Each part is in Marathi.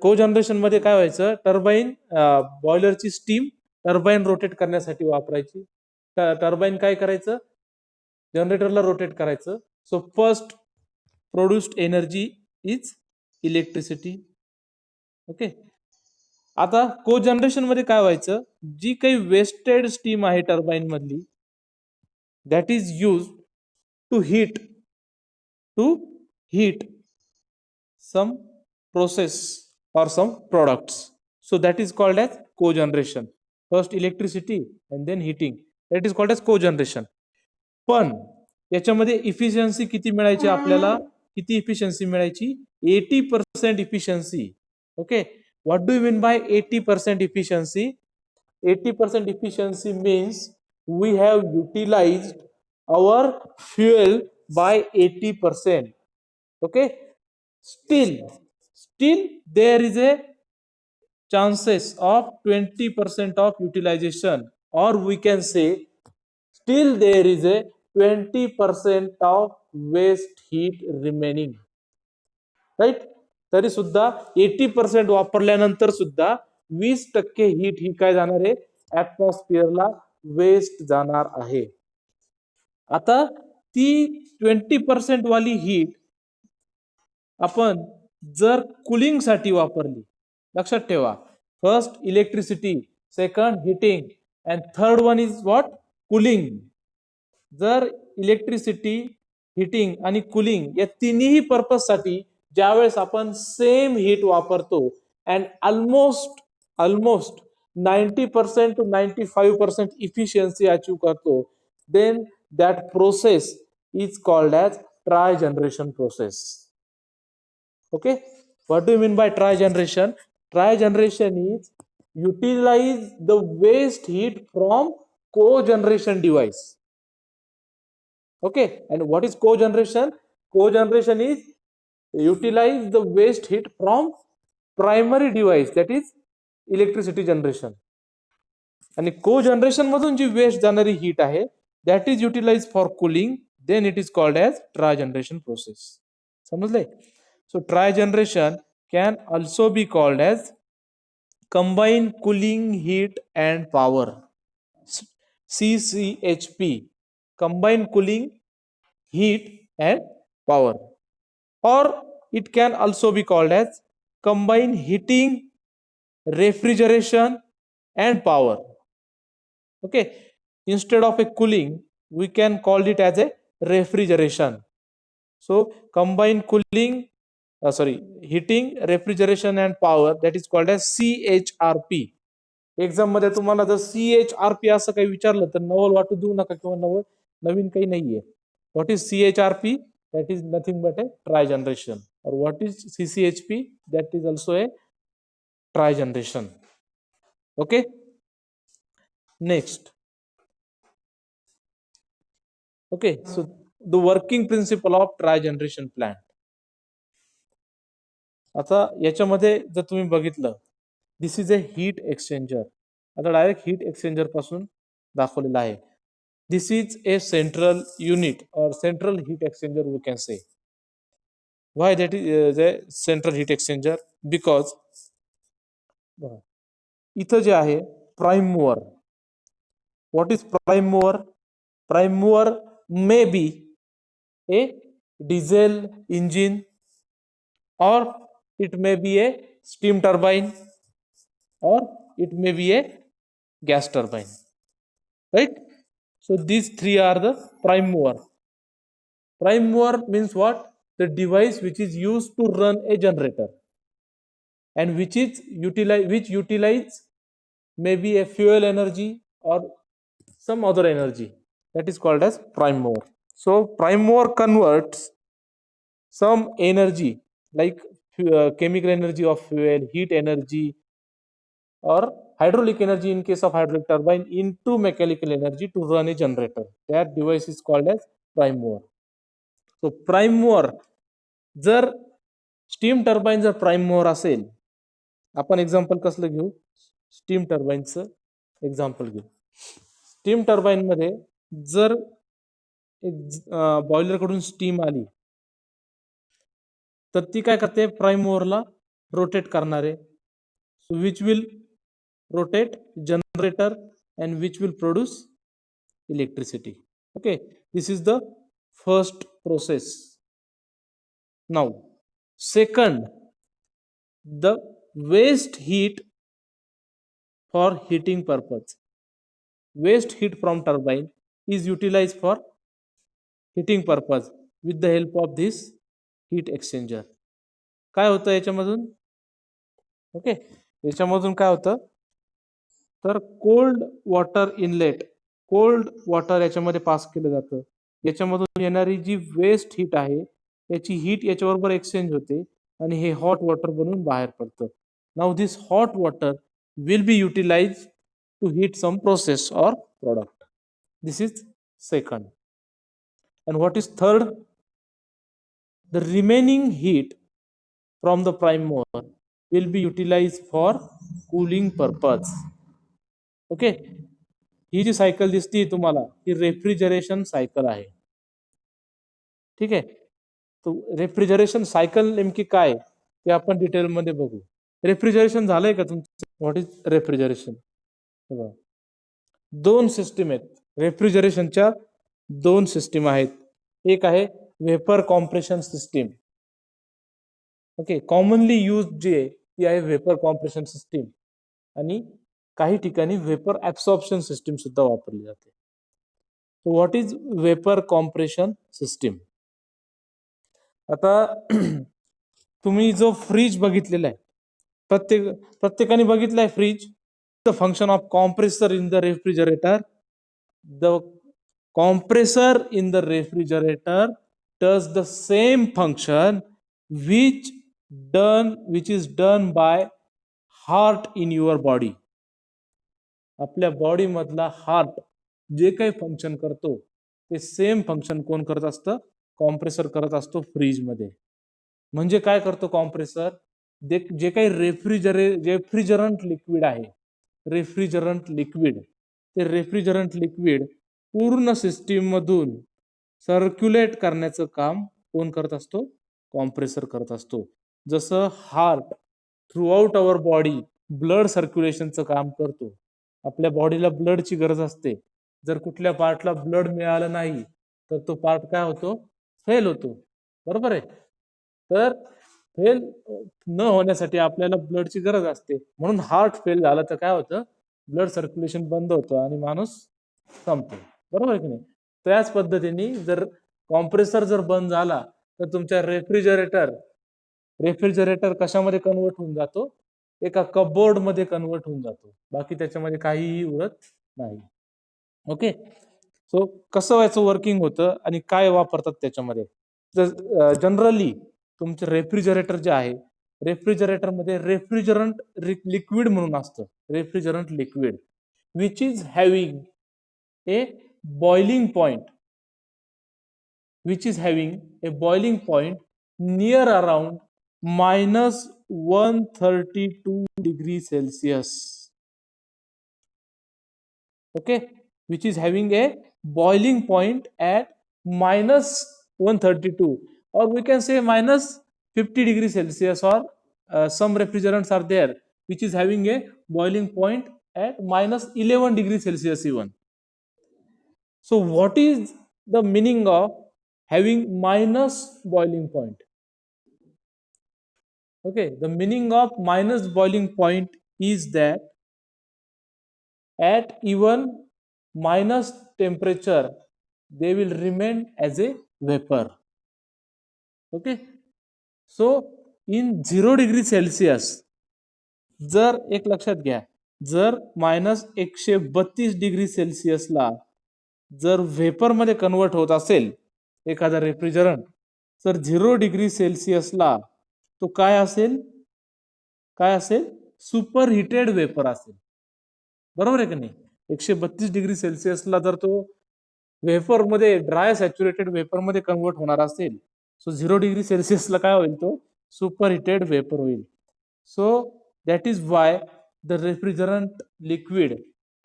को जनरेशन मध्ये काय व्हायचं, टर्बाईन बॉयलरची स्टीम टर्बाईन रोटेट करण्यासाठी वापरायची. टर्बाईन काय करायचं, जनरेटरला रोटेट करायचं. So first produced energy is electricity. Okay. आता को जनरेशन मध्ये काय व्हायचं, जी काही वेस्टेड स्टीम आहे टर्बाईन मधली, that is use to heat some process or some products. So that is called as cogeneration. First electricity and then heating. That is called as cogeneration. पण याच्यामध्ये इफिशियन्सी किती मिळायची आपल्याला, किती इफिशियन्सी मिळायची, 80% efficiency. Okay. What do you mean by 80% efficiency? 80% efficiency means we have utilized our fuel by 80%. Okay. Still there is a chances of 20% of utilization, or we can say still there is a 20% of waste heat remaining, right? तरी सुद्धा 80% वापरल्यानंतर सुद्धा 20% हीट ही काय जाणार आहे, ऍटमॉस्फिअरला वेस्ट जाणार आहे. आता ती 20% वाली हीट आपण जर कुलिंग साठी वापरली, लक्षात ठेवा, first electricity, second heating and third one is what, cooling. जर इलेक्ट्रिसिटी, हिटिंग आणि कुलिंग या तिन्ही पर्पज साठी ज्यावेळेस आपण सेम हीट वापरतो and almost 90% to 95% efficiency achieve करतो, then that process is called as trigeneration process. Okay, what do you mean by trigeneration? Trigeneration is utilize the waste heat from cogeneration device. Okay, and what is cogeneration? Cogeneration is utilize the waste heat from primary device, that is electricity generation. आणि cogeneration मधून जी वेस्ट जाणारी हीट आहे, that is utilized for cooling, then it is called as trigeneration process. समजले? So trigeneration can also be called as combined cooling heat and power, CCHP, combined cooling heat and power, or it can also be called as combined heating, refrigeration and power. Okay, instead of a cooling we can call it as a refrigeration. So combined cooling, heating, refrigeration and power, that is called as CHRP. Exam मध्ये तुम्हाला जर CHRP असं काही विचारलं तर नवल वाटू देऊ नका किंवा नवीन काही नाहीये. What is CHRP? That is nothing but a trigeneration. Or what is CCHP? That is also a trigeneration. Okay, next. Okay, so the working principle of trigeneration plant. आता याच्यामध्ये जर तुम्ही बघितलं, this is a heat exchanger. आता डायरेक्ट हीट एक्सचेंजर पासून दाखवलेलं आहे. This is a central unit or central heat exchanger we can say. Why that is a central heat exchanger? Because इथं जे आहे prime mover. What is prime mover? Prime mover may be a diesel engine, or it may be a steam turbine, or it may be a gas turbine, right? So these three are the prime mover. Prime mover means what? The device which is used to run a generator and which utilize maybe a fuel energy or some other energy, that is called as prime mover. So prime mover converts some energy like chemical energy of fuel, heat energy, or hydraulic energy in case of hydraulic turbine into mechanical energy to run a generator. That device is called as prime mover. So prime mover, जर स्टीम टर्बाइन जर प्राइम मूवर असेल, आपण एक्झाम्पल कसलं घेऊ? स्टीम टर्बाइनचं एक्झाम्पल घेऊ. स्टीम टर्बाइन मध्ये जर एक बॉयलर कडून स्टीम आली तर ती काय करते, प्राईम मूव्हरला रोटेट करणार आहे. So which will rotate generator and which will produce electricity. Okay, this is the first process. Now second, the waste heat for heating purpose. Waste heat from turbine is utilized for heating purpose with the help of this heat exchanger. काय होतं याच्यामधून? ओके, याच्यामधून काय होतं, तर cold water inlet, cold water याच्यामध्ये पास केलं जातं. याच्यामधून येणारी जी वेस्ट हीट आहे याची हीट याच्याबरोबर एक्सचेंज होते आणि हे हॉट वॉटर बनून बाहेर पडतं. Now this hot water will be utilise to heat some process or product. This is second. And what is third? The remaining heat from the prime mover will be utilized for cooling purpose. Okay, ही जी सायकल दिसती तुम्हाला ही रेफ्रिजरेशन सायकल आहे. ठीक आहे, तो रेफ्रिजरेशन सायकल नेमकी काय ते आपण डिटेल मध्ये बघू. रेफ्रिजरेशन झालंय का तुमचं? What is refrigeration? दोन सिस्टीम आहेत रेफ्रिजरेशनच्या, दोन सिस्टीम आहेत. एक आहे vapour compression system. Okay, commonly use जी आहे ती आहे वेपर कॉम्प्रेशन सिस्टीम, आणि काही ठिकाणी वेपर ऍब्सॉर्प्शन सिस्टीम सुद्धा वापरली जाते. So what is vapour compression system? आता तुम्ही जो फ्रीज बघितलेला आहे, प्रत्येकाने बघितलाय fridge. The function of compressor in the refrigerator. The compressor in the refrigerator does the same function which is done by heart in your body. आपल्या बॉडी मधला हार्ट जे काही फंक्शन करतो ते सेम फंक्शन कोण करत असतं? कॉम्प्रेसर करत असतो फ्रीज मध्ये. म्हणजे काय करतो कॉम्प्रेसर? जे काही रेफ्रिजरंट लिक्विड आहे, रेफ्रिजरंट लिक्विड, ते रेफ्रिजरंट लिक्विड पूर्ण सिस्टीम मधून सर्क्युलेट करण्याचं काम कोण करत असतो? कॉम्प्रेसर करत असतो. जसं heart throughout our body blood सर्क्युलेशनचं काम करतो. आपल्या बॉडीला ब्लडची गरज असते. जर कुठल्या पार्टला ब्लड मिळालं नाही तर तो पार्ट काय होतो? फेल होतो. बरोबर आहे. तर फेल न होण्यासाठी आपल्याला ब्लडची गरज असते. म्हणून हार्ट फेल झालं तर काय होतं? ब्लड सर्क्युलेशन बंद होतं आणि माणूस संपतो. बरोबर आहे की नाही? त्याच पद्धतीने जर कॉम्प्रेसर जर बंद झाला तर तुमच्या रेफ्रिजरेटर कशामध्ये कन्वर्ट होऊन जातो? एका कपबोर्ड मध्ये कन्वर्ट होऊन जातो. बाकी त्याच्यामध्ये काहीही उरत नाही. ओके, सो कसं व्हायचं वर्किंग होतं आणि काय वापरतात त्याच्यामध्ये? जनरली तुमचे रेफ्रिजरेटर जे आहे, रेफ्रिजरेटर मध्ये रेफ्रिजरंट लिक्विड म्हणून असतं. Refrigerant liquid which is having A boiling point, which is having a boiling point near around -132 degrees Celsius. Okay, which is having a boiling point at -132, or we can say -50 degrees Celsius, or some refrigerants are there which is having a boiling point at -11 degrees Celsius even. So what is the meaning of having minus boiling point? Okay, the meaning of minus boiling point is that at even minus temperature they will remain as a vapor. Okay, so in 0 degree Celsius, जर एक लक्षात घ्या, जर -132 डिग्री सेल्सिअस ला जर व्हेपर मध्ये कन्वर्ट होत असेल एखादा रेफ्रिजरंट, तर 0 डिग्री सेल्सिअसला तो काय असेल? काय असेल? सुपर हिटेड वेपर असेल. बरोबर आहे की नाही? 132 डिग्री सेल्सिअसला जर तो वेपर मध्ये ड्राय सॅच्युरेटेड वेपर मध्ये कन्वर्ट होणार असेल, सो 0 डिग्री सेल्सिअसला काय होईल? तो सुपर हिटेड वेपर होईल. So that is why the refrigerant liquid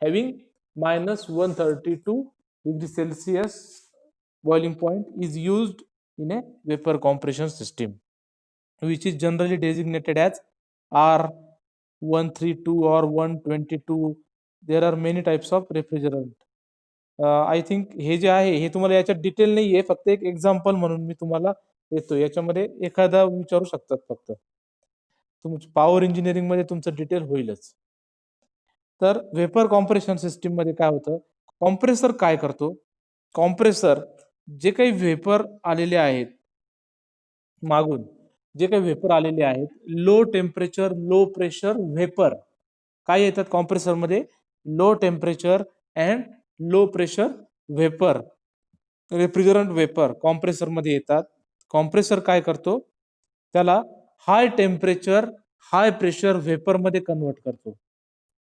having -132 degree Celsius boiling point is used in a vapor compression system. which is generally designated as R132 or 122. There are many types of refrigerant. I think हे जे आहे हे तुम्हाला याच्यात डिटेल नाहीये, फक्त एक एक्झाम्पल म्हणून मी तुम्हाला देतो. याच्यामध्ये एखादा विचारू शकतात फक्त. तुमचं पॉवर इंजिनिअरिंग मध्ये तुमचं डिटेल होईलच. तर वेपर कॉम्प्रेशन सिस्टीम मध्ये काय होतं, कॉम्प्रेसर काय करतो, कॉम्प्रेसर जे काही वेपर आलेले आहेत मागून, जे काही वेपर आलेले आहेत, low temperature low pressure vapour काय येतात कॉम्प्रेसर मध्ये, low temperature and low pressure vapour, refrigerant vapour compressor मध्ये येतात. कॉम्प्रेसर काय करतो, त्याला high temperature high pressure vapour मध्ये कन्वर्ट करतो.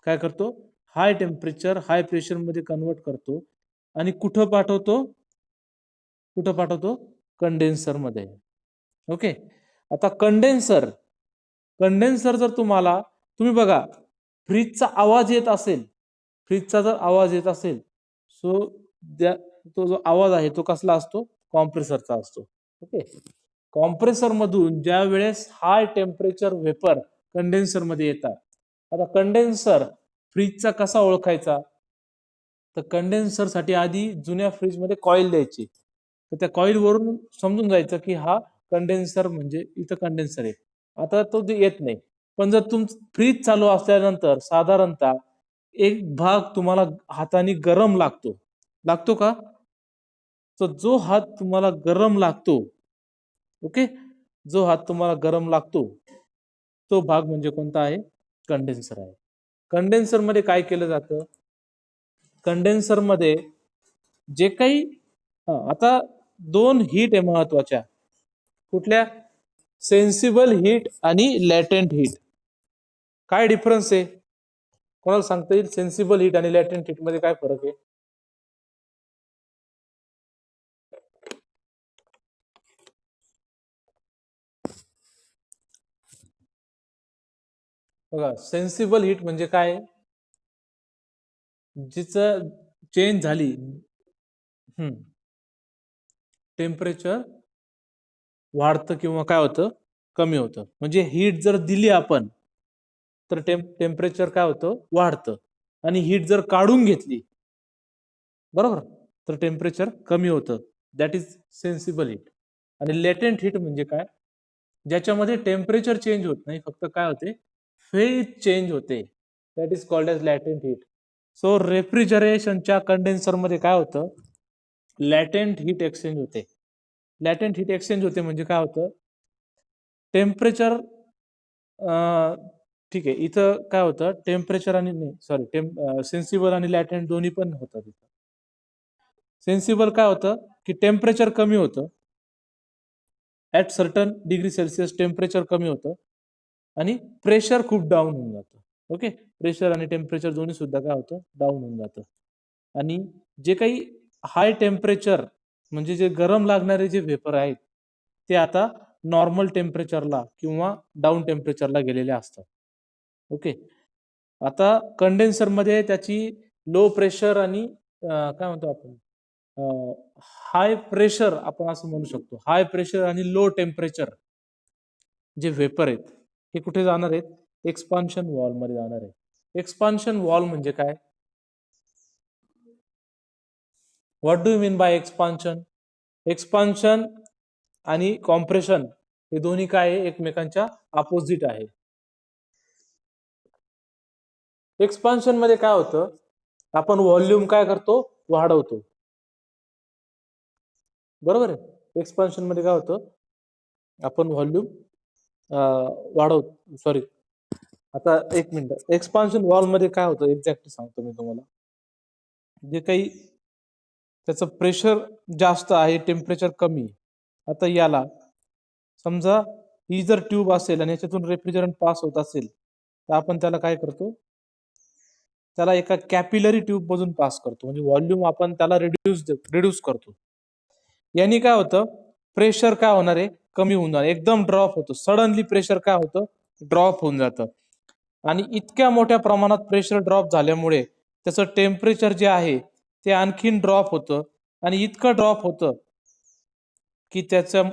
काय करतो, हाय टेम्परेचर हाय प्रेशर मध्ये कन्वर्ट करतो आणि कुठं पाठवतो, कुठं पाठवतो, कंडेन्सर मध्ये. ओके. आता कंडेन्सर, कंडेन्सर जर तुम्हाला, तुम्ही बघा फ्रीजचा आवाज येत असेल, फ्रीजचा जर आवाज येत असेल, सो तो जो आवाज आहे तो कसला असतो, कॉम्प्रेसरचा असतो. ओके. कॉम्प्रेसर मधून ज्या वेळेस हाय टेम्परेचर वेपर कंडेन्सर मध्ये येतात. आता कंडेन्सर फ्रीजचा कसा ओळखायचा, तर कंडेन्सर साठी आधी जुन्या फ्रीज मध्ये कॉईल द्यायची, तर त्या कॉईल वरून समजून जायचं की हा कंडेन्सर म्हणजे इथं कंडेन्सर आहे. आता तो येत नाही. पण जर तुमचं फ्रीज चालू असल्यानंतर साधारणतः एक भाग तुम्हाला हाताने गरम लागतो, लागतो का, तर जो हात तुम्हाला गरम लागतो, ओके, जो हात तुम्हाला गरम लागतो तो भाग म्हणजे कोणता आहे, कंडेन्सर आहे. कंडेन्सर मध्ये काय केलं जातं, कंडेन्सर मध्ये जे काही आता दोन हीट आहे महत्वाच्या, कुठल्या, सेन्सिबल हीट आणि लॅटेंट हीट. काय डिफरन्स आहे, कोणाला सांगता येईल, सेन्सिबल हीट आणि लॅटेंट हीट मध्ये काय फरक आहे. बघा, सेन्सिबल हीट म्हणजे काय, जिचं चेंज झाली, टेम्परेचर वाढतं किंवा काय होतं, कमी होतं. म्हणजे हीट जर दिली आपण तर टेम्परेचर काय होतं, वाढतं. आणि हीट जर काढून घेतली, बरोबर, तर टेम्परेचर कमी होतं. That is sensible heat. आणि लेटेंट हीट म्हणजे काय, ज्याच्यामध्ये टेम्परेचर चेंज होत नाही, फक्त काय होते, फेज चेंज होते. That is called as latent heat. So रेफ्रिजरेशनच्या कंडेन्सर मध्ये काय होतं, लॅटेंट हीट एक्सचेंज होते. लॅटेंट हीट एक्सचेंज होते म्हणजे काय होतं, टेम्परेचर, ठीक आहे, इथं काय होतं, टेम्परेचर आणि सेन्सिबल आणि लॅटेंट दोन्ही पण होतात. सेन्सिबल काय होतं की टेम्परेचर कमी होतं, at certain degree Celsius temperature कमी होतं आणि प्रेशर खूप डाऊन होऊन जातं. ओके, प्रेशर आणि टेम्परेचर दोन्ही सुद्धा काय होतं, डाऊन होऊन जातं. आणि जे काही हाय टेम्परेचर म्हणजे जे गरम लागणारे जे वेपर आहेत ते आता नॉर्मल टेम्परेचरला किंवा डाऊन टेम्परेचरला गेलेले असतात. ओके. आता कंडेन्सर मध्ये त्याची लो प्रेशर आणि काय म्हणतो आपण, हाय प्रेशर, आपण असं म्हणू शकतो, हाय प्रेशर आणि लो टेम्परेचर जे वेपर आहेत हे कुठे जाणार आहेत, एक्सपान्शन वॉल मध्ये जाणार आहे. एक्सपान्शन वॉल म्हणजे काय, what do you mean by expansion. Expansion आणि कॉम्प्रेशन हे दोन्ही काय आहे, एकमेकांच्या अपोजिट आहे. एक्सपान्शन मध्ये काय होतं, आपण व्हॉल्यूम काय करतो, वाढवतो, बरोबर आहे. एक्सपान्शन मध्ये काय होतं, आपण व्हॉल्यूम वाढवतो, सॉरी, आता एक मिनिट, एक्सपान्शन वॉल मध्ये काय होतं एक्झॅक्ट सांगतो मी तुम्हाला. जे काही त्याचं प्रेशर जास्त आहे, टेम्परेचर कमी. आता याला समजा ही जर ट्यूब असेल आणि याच्यातून रेफ्रिजरंट पास होत असेल, तर आपण त्याला काय करतो, त्याला एका कॅपिलरी ट्यूब मधून पास करतो, म्हणजे व्हॉल्यूम आपण त्याला रिड्यूस करतो. यांनी काय होतं, प्रेशर काय होणार आहे, कमी होऊन जाणार, एकदम ड्रॉप होतो, सडनली प्रेशर काय होतं, ड्रॉप होऊन जातं. आणि इतक्या मोठ्या प्रमाणात प्रेशर ड्रॉप झाल्यामुळे त्याचं टेम्परेचर जे आहे ते आणखीन ड्रॉप होतं. आणि इतकं ड्रॉप होतं की त्याचं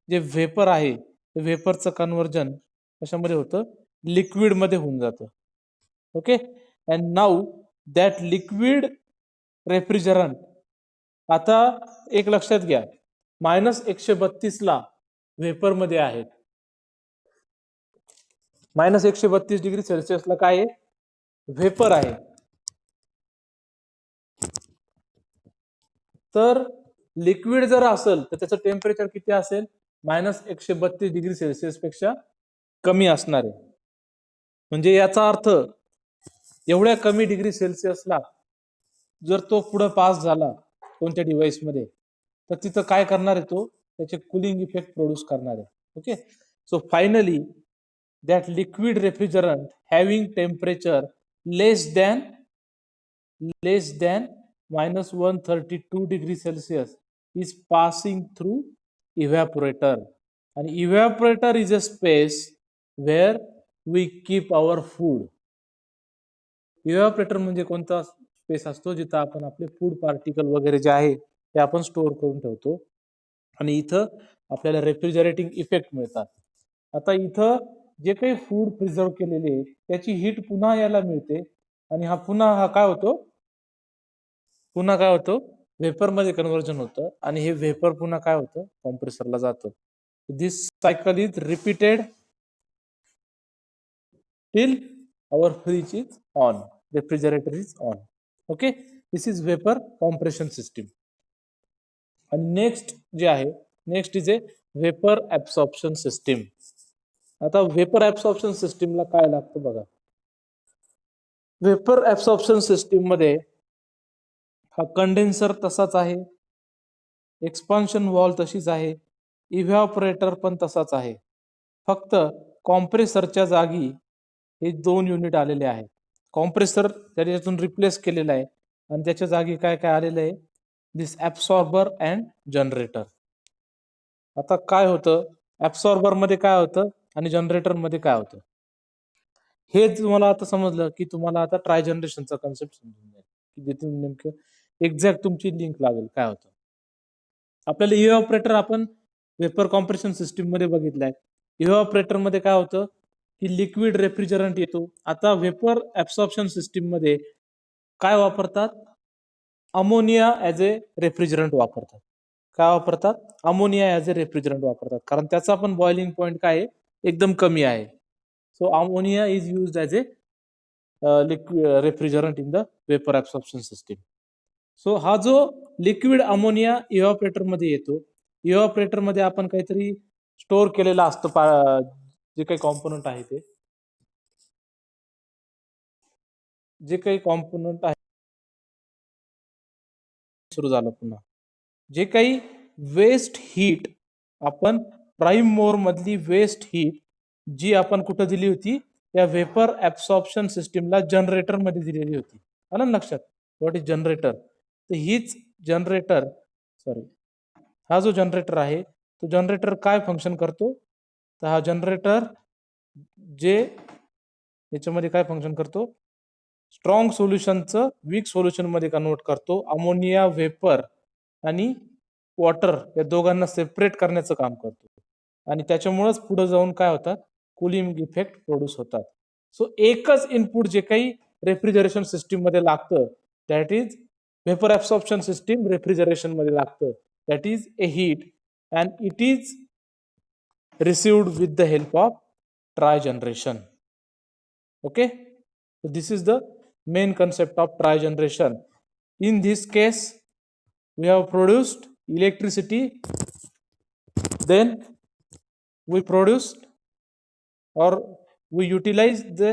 जे व्हेपर आहे वेपरचं कन्वर्जन कशामध्ये होतं, लिक्विड मध्ये होऊन जातं. Okay, and now that liquid refrigerant, आता एक लक्षात घ्या, -132 वेपर मध्ये आहेत. -132°C काय आहे, वेपर आहे. तर लिक्विड जर असेल तर त्याचं टेम्परेचर किती असेल, -132°C पेक्षा कमी असणार आहे. म्हणजे याचा अर्थ एवढ्या कमी डिग्री सेल्सिअसला जर तो पुढे पास झाला कोणत्या डिव्हाइस मध्ये, तर तिथं काय करणार आहे, तो त्याचे कूलिंग इफेक्ट प्रोड्यूस करणार आहे. Okay, so finally that liquid refrigerant having temperature less than -132°C is passing through evaporator, and evaporator is a space where we keep our food. इव्हॅपोरेटर म्हणजे कोणता स्पेस असतो, जिथं आपण आपले फूड पार्टिकल वगैरे जे आहे ते आपण स्टोअर करून ठेवतो, आणि इथं आपल्याला रेफ्रिजरेटिंग इफेक्ट मिळतात. आता इथं जे काही फूड प्रिझर्व केलेले त्याची हीट पुन्हा याला मिळते, आणि हा काय होतो, वेपर मध्ये कन्वर्जन होतं, आणि हे वेपर पुन्हा काय होतं, कॉम्प्रेसरला जातं. This cycle is repeated till our fridge is on, refrigerator is on. Okay, this is vapor compression system. And next जे आहे, next is a vapour absorption system. आता वेपर ऍब्सॉर्प्शन सिस्टीमला काय लागतं बघा. वेपर ऍब्सॉर्प्शन सिस्टीम मध्ये हा कंडेन्सर तसाच आहे, एक्सपान्शन वॉल तशीच आहे, इव्हॅपोरेटर पण तसाच आहे, फक्त कॉम्प्रेसरच्या जागी हे 2 युनिट आलेले आहेत. कॉम्प्रेसर त्याच्यातून रिप्लेस केलेला आहे, आणि त्याच्या जागी काय काय आलेलं आहे, दिस ऍब्सॉर्बर अँड जनरेटर. आता काय होतं, ऍब्सॉर्बर मध्ये काय होतं आणि जनरेटर मध्ये काय होतं, हे तुम्हाला आता समजलं की तुम्हाला आता ट्राय जनरेशनचा कन्सेप्ट समजून जाईल, की जिथून नेमकं एक्झॅक्ट तुमची लिंक लागेल काय होतं. आपल्याला इव्हॅपोरेटर आपण वेपर कॉम्प्रेशन सिस्टीम मध्ये बघितलंय. इव्हॅपोरेटर मध्ये काय होतं की लिक्विड रेफ्रिजरंट येतो. आता वेपर ऍब्सॉर्प्शन सिस्टीम मध्ये काय वापरतात, अमोनिया ऍज ए रेफ्रिजरंट वापरतात. काय वापरतात, अमोनिया ऍज ए रेफ्रिजरंट वापरतात, कारण त्याचा पण बॉइलिंग पॉइंट काय आहे, एकदम कमी आहे. So ammonia is used as a liquid refrigerant in the vapour absorption system. So हा जो लिक्विड अमोनिया इव्हॅपोरेटर मध्ये येतो, इव्हॅपोरेटर मध्ये आपण काहीतरी स्टोअर केलेलं असतं, जे काही कॉम्पोनंट आहे ते, जे काही कॉम्पोनंट आहे, सुरू झालं पुन्हा, जे काही वेस्ट हीट आपण प्राईम मोर मधली वेस्ट हीट जी आपण कुठं दिली होती, या वेपर ऍब्सॉर्प्शन सिस्टीमला जनरेटर मध्ये दिलेली होती. आलं ना लक्षात, व्हॉट इज जनरेटर, तर हीच जनरेटर, हा जो जनरेटर आहे तो जनरेटर काय फंक्शन करतो, तर हा जनरेटर जे याच्यामध्ये काय फंक्शन करतो, स्ट्रॉंग सोल्युशनचं वीक सोल्युशन मध्ये कन्वर्ट करतो. अमोनिया वेपर आणि वॉटर या दोघांना सेपरेट करण्याचं काम करतो, आणि त्याच्यामुळेच पुढे जाऊन काय होतात, कूलिंग इफेक्ट प्रोड्यूस होतात. सो एकच इनपुट जे काही रेफ्रिजरेशन सिस्टीम मध्ये लागतं, that is vapour absorption system refrigeration मध्ये लागतं, that is a heat, and it is received with the help of trigeneration. Okay, so this is the main concept of trigeneration. In this case we have produced electricity, then we produced or we utilize the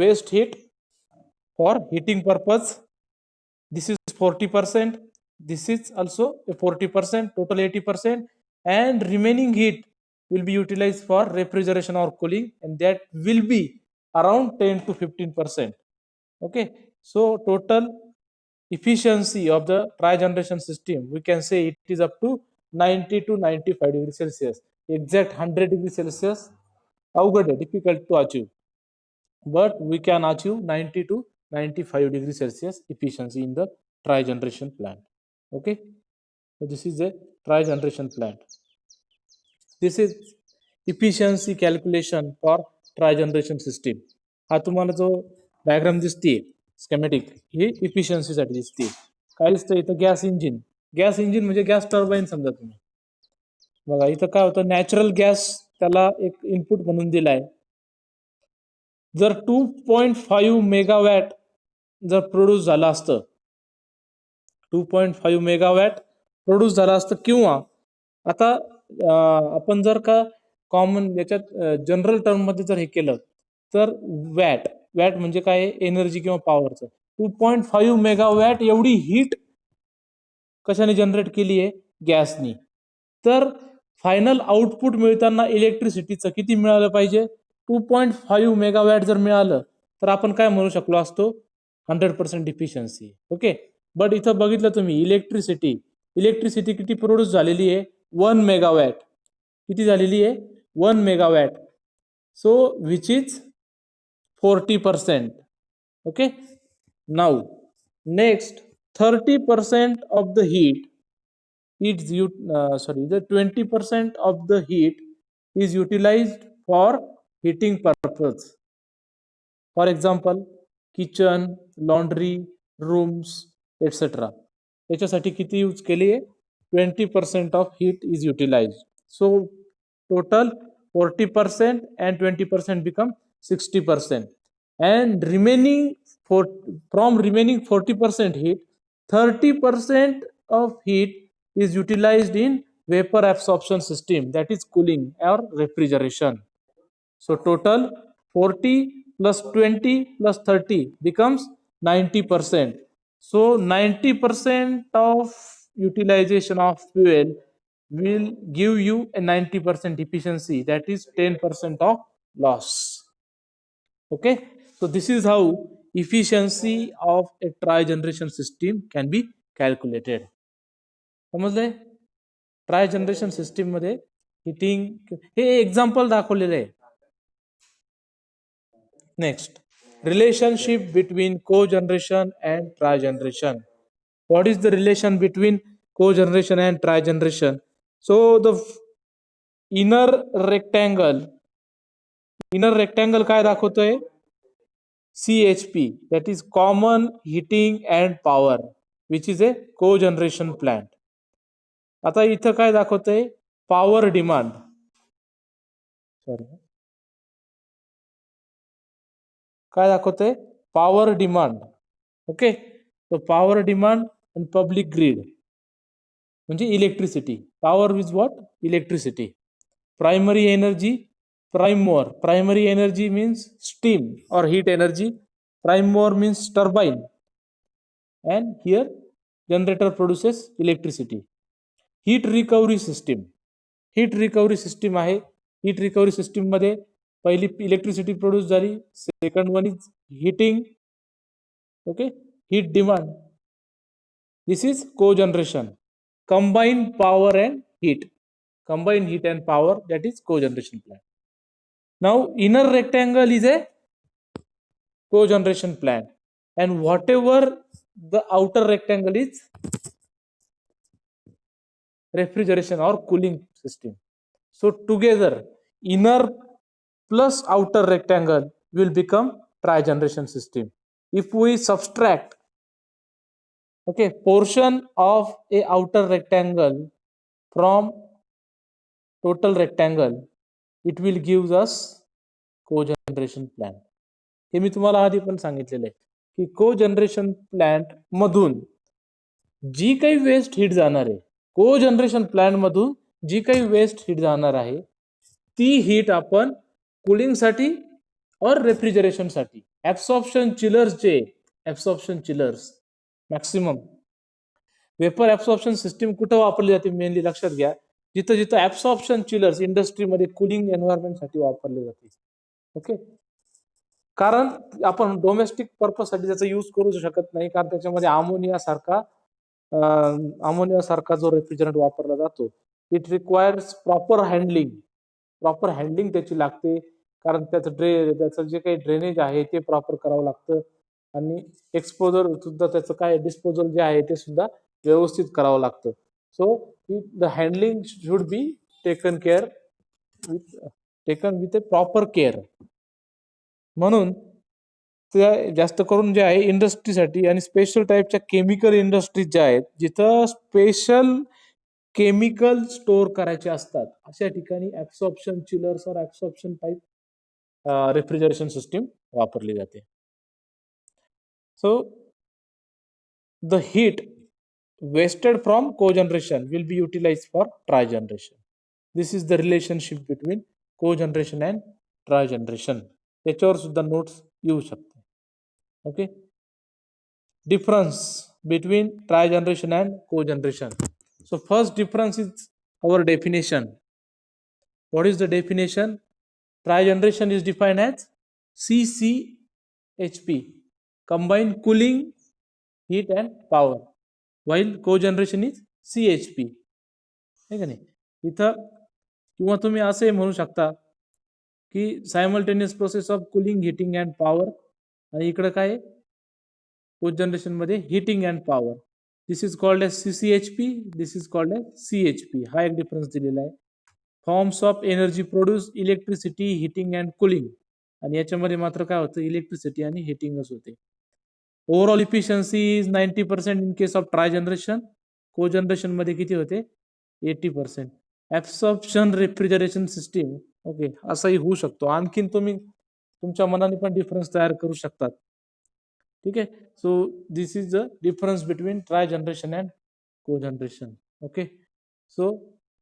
waste heat for heating purpose. This is 40%, this is also a 40%, total 80%, and remaining heat will be utilized for refrigeration or cooling, and that will be around 10 to 15%. Okay, so total efficiency of the trigeneration system, we can say it is up to 90 to 95°C. Exact 100°C अवघड, difficult to achieve, but we can achieve 90 to 95°C efficiency in the trigeneration plant. Okay, so this is a trigeneration plant. This is efficiency calculation for try generation system. हा तुम्हाला जो डायग्राम दिसते स्केमॅटिक ही इफिशियन्सीसाठी दिसते. काय दिसतं इथं गॅस इंजिन. गॅस इंजिन म्हणजे गॅस टर्बाईन समजा तुम्ही. बघा इथं काय होतं नॅचरल गॅस त्याला एक इनपुट म्हणून दिलाय. जर 2.5 मेगावॅट जर प्रोड्यूस झालं असतं 2.5 मेगावॅट प्रोड्यूस झालं असतं किंवा आता आपण जर का कॉमन याच्यात जनरल टर्म मध्ये जर हे केलं तर वॅट वॅट म्हणजे काय एनर्जी किंवा पॉवरचं 2.5 मेगावॅट एवढी हीट कशाने जनरेट केली आहे गॅसनी. तर फायनल आउटपुट मिळताना इलेक्ट्रिसिटीचं किती मिळालं पाहिजे 2.5 मेगावॅट जर मिळालं तर आपण काय म्हणू शकलो असतो 100% इफिशियन्सी. ओके बट इथं बघितलं तुम्ही इलेक्ट्रिसिटी किती प्रोड्यूस झालेली आहे 1 मेगावॅट. किती झालेली आहे 1 megawatt. So which is 40%. Okay now next 30% of the heat the 20% of the heat is utilized for heating purpose. For example kitchen, laundry, rooms etc. याच्यासाठी किती यूज केली आहे 20% of heat is utilized. So total 40% and 20% become 60%. And from remaining 40% heat 30% of heat is utilized in vapor absorption system, that is cooling or refrigeration. So total 40 plus 20 plus 30 becomes 90%. So 90% of utilization of fuel will give you a 90% efficiency, that is 10% of loss. Okay, so this is how efficiency of a tri-generation system can be calculated. समजले ट्राय जनरेशन सिस्टीम मध्ये हिटिंग हे एक्झाम्पल दाखवलेलं आहे. Next relationship between cogeneration and trigeneration. What is the relation between cogeneration and trigeneration. So the inner rectangle काय दाखवतोय CHP, that is common heating and power, which is a co-generation plant. आता इथं काय दाखवतंय पॉवर डिमांड. काय दाखवतंय पॉवर डिमांड. ओके तो पॉवर डिमांड आणि पब्लिक ग्रीड म्हणजे electricity. Power is what electricity. Primary energy primary energy means steam or heat energy. Prime mover means turbine, and here generator produces electricity. Heat recovery system आहे. heat recovery system मध्ये पहिली इलेक्ट्रिसिटी प्रोड्यूस झाली. Second one is heating. Okay heat demand. This is co-generation. Combine power and heat. Combine heat and power, that is co-generation plant. Now inner rectangle is a co-generation plant, and whatever the outer rectangle is refrigeration or cooling system. So together inner plus outer rectangle will become tri-generation system. If we subtract portion of a outer rectangle from total rectangle, it will give us co-generation plant. हे मी तुम्हाला आधी पण सांगितलेलं आहे की को-जनरेशन प्लांट मधून जी काही वेस्ट हीट जाणार आहे को-जनरेशन प्लांट मधून जी काही वेस्ट हीट जाणार आहे ती हीट आपण कूलिंग साठी और रेफ्रिजरेशन साठी absorption chillers maximum vapour absorption system कुठं वापरली जाते मेनली लक्षात घ्या जिथं जिथं ऍब्सॉर्प्शन चिलर्स इंडस्ट्रीमध्ये कूलिंग एन्व्हायरमेंट साठी वापरले जाते. ओके कारण आपण डोमेस्टिक पर्पज साठी त्याचा यूज करू शकत नाही कारण त्याच्यामध्ये अमोनिया सारखा जो रेफ्रिजरंट वापरला जातो इट रिक्वायर्स प्रॉपर हँडलिंग त्याची लागते कारण त्याचं जे काही ड्रेनेज आहे ते प्रॉपर करावं लागतं आणि एक्सपोजर सुद्धा त्याचं काय डिस्पोजल जे आहे ते सुद्धा व्यवस्थित करावं लागतं. So the handling should be taken care with taken with A proper care. म्हणून ते जास्त करून जे आहे इंडस्ट्रीसाठी आणि स्पेशल टाईपच्या केमिकल इंडस्ट्रीज ज्या आहेत जिथं स्पेशल केमिकल स्टोअर करायचे असतात अशा ठिकाणी ऍब्सॉर्प्शन चिलर्स और ऍब्सॉर्प्शन टाईप रेफ्रिजरेशन सिस्टीम वापरली जाते. So the heat wasted from cogeneration will be utilized for trigeneration. This is the relationship between cogeneration and trigeneration. त्याच्यावर सुद्धा नोट्स येऊ शकते. Okay, difference between trigeneration and cogeneration. So first difference is our definition. What is the definition? Trigeneration is defined as CCHP, combined cooling, heat and power, while cogeneration is CHP. है का नाही? इथं किंवा तुम्ही असे म्हणू शकता की simultaneous process of cooling, heating and power, आणि इकडे काय कोजनरेशन मध्ये heating and power. This is called as CCHP, this is called as CHP. हा एक डिफरन्स दिलेला आहे. Forms of energy produce, electricity, heating and cooling, आणि याच्यामध्ये मात्र काय होतं, इलेक्ट्रिसिटी आणि हिटिंगच होते. Overall efficiency is 90% in case of trigeneration. Cogeneration मध्ये किती होते, 80%. ऍब्सॉर्प्शन रेफ्रिजरेशन सिस्टीम, ओके, असाही होऊ शकतो. आणखीन तुम्ही तुमच्या मनाने पण डिफरन्स तयार करू शकतात. ठीक आहे. So this is the difference between trigeneration and cogeneration. Okay, so